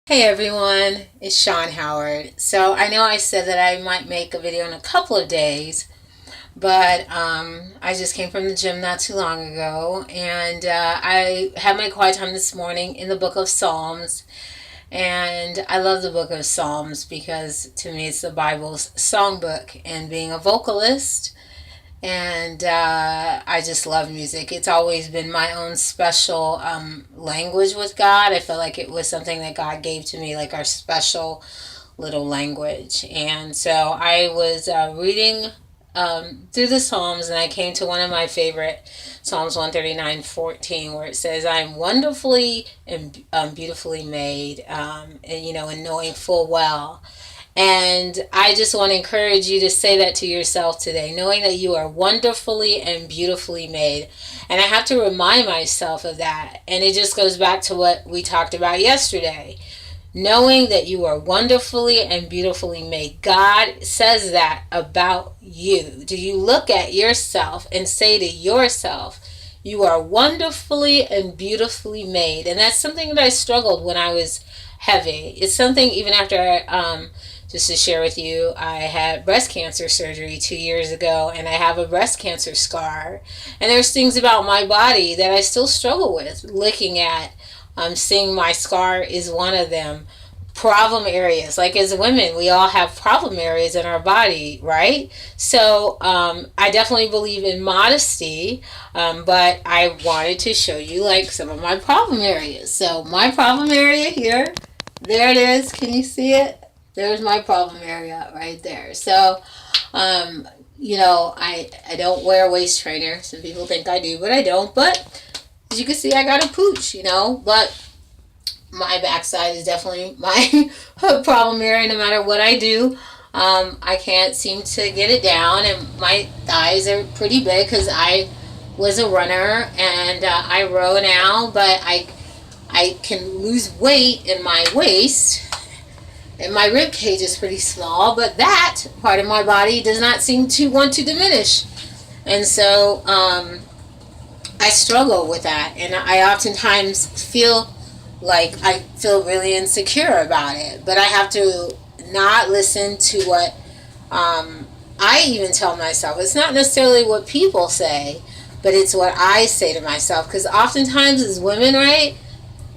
Hey everyone, it's Sean Howard. So I know I said that I might make a video in a couple of days, but I just came from the gym not too long ago, and I had my quiet time this morning in the book of Psalms. And I love the book of Psalms because to me it's the Bible's songbook. And being a vocalist, and I just love music. It's always been my own special language with God. I feel like it was something that God gave to me, like our special little language. And so I was reading through the Psalms, and I came to one of my favorite, Psalms 139:14, where it says, "I'm wonderfully and beautifully made," and knowing full well. And I just want to encourage you to say that to yourself today, knowing that you are wonderfully and beautifully made. And I have to remind myself of that. And it just goes back to what we talked about yesterday. Knowing that you are wonderfully and beautifully made. God says that about you. Do you look at yourself and say to yourself, you are wonderfully and beautifully made? And that's something that I struggled when I was heavy. It's something even after just to share with you, I had breast cancer surgery 2 years ago, and I have a breast cancer scar. And there's things about my body that I still struggle with. Looking at, seeing my scar is one of them. Problem areas, like as women, we all have problem areas in our body, right? So I definitely believe in modesty, but I wanted to show you like some of my problem areas. So my problem area here, there it is. Can you see it? There's my problem area right there. So, I don't wear a waist trainer. Some people think I do, but I don't. But as you can see, I got a pooch. But my backside is definitely my problem area no matter what I do. I can't seem to get it down, and my thighs are pretty big because I was a runner and I row now, but I can lose weight in my waist, and my rib cage is pretty small, but that part of my body does not seem to want to diminish. And so I struggle with that, and I oftentimes feel like I feel really insecure about it. But I have to not listen to what I even tell myself. It's not necessarily what people say, but it's what I say to myself. Because oftentimes as women, right,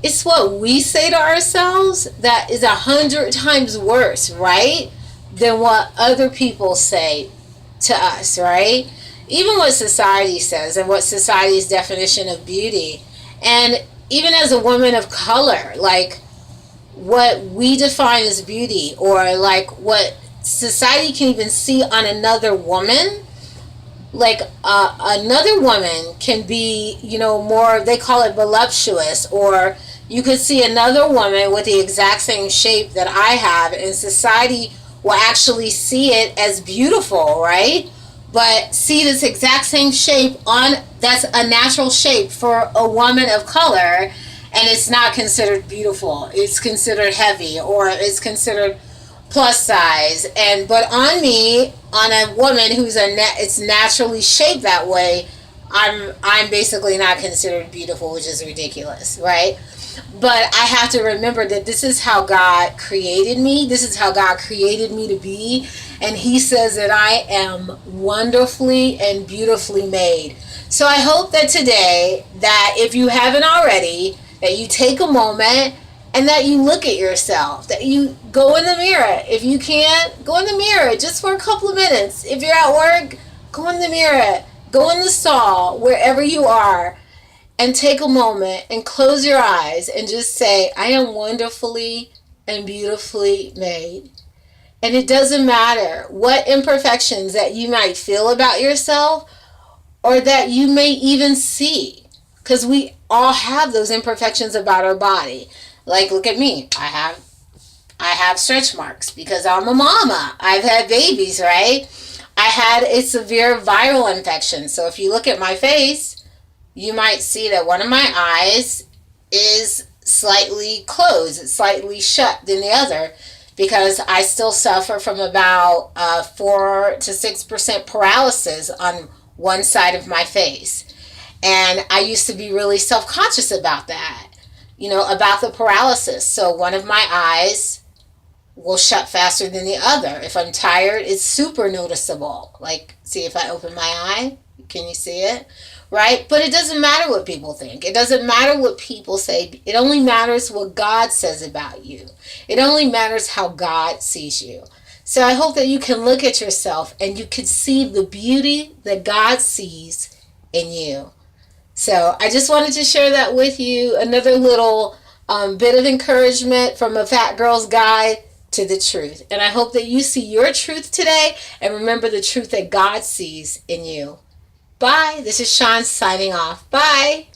it's what we say to ourselves that is 100 times worse, right, than what other people say to us, right? Even what society says and what society's definition of beauty. And even as a woman of color, like what we define as beauty, or like what society can even see on another woman, like another woman can be, more, they call it voluptuous, or you could see another woman with the exact same shape that I have, and society will actually see it as beautiful, right? But see this exact same shape on, that's a natural shape for a woman of color, and it's not considered beautiful. It's considered heavy, or it's considered plus size. And but on me, on a woman who's it's naturally shaped that way, I'm basically not considered beautiful, which is ridiculous, right? But I have to remember that this is how God created me. This is how God created me to be. And He says that I am wonderfully and beautifully made. So I hope that today, that if you haven't already, that you take a moment and that you look at yourself, that you go in the mirror. If you can't, go in the mirror just for a couple of minutes. If you're at work, go in the mirror. Go in the stall, wherever you are, and take a moment and close your eyes and just say, I am wonderfully and beautifully made. And it doesn't matter what imperfections that you might feel about yourself, or that you may even see, because we all have those imperfections about our body. Like, look at me. I have stretch marks because I'm a mama. I've had babies, right? I had a severe viral infection. So if you look at my face, you might see that one of my eyes is slightly closed, it's slightly shut than the other, because I still suffer from about 4 to 6% paralysis on one side of my face. And I used to be really self-conscious about that. about the paralysis. So one of my eyes will shut faster than the other. If I'm tired, it's super noticeable. Like, see if I open my eye, can you see it? Right? But it doesn't matter what people think. It doesn't matter what people say. It only matters what God says about you. It only matters how God sees you. So I hope that you can look at yourself and you can see the beauty that God sees in you. So I just wanted to share that with you. Another little bit of encouragement from a fat girl's guide to the truth. And I hope that you see your truth today and remember the truth that God sees in you. Bye. This is Sean signing off. Bye.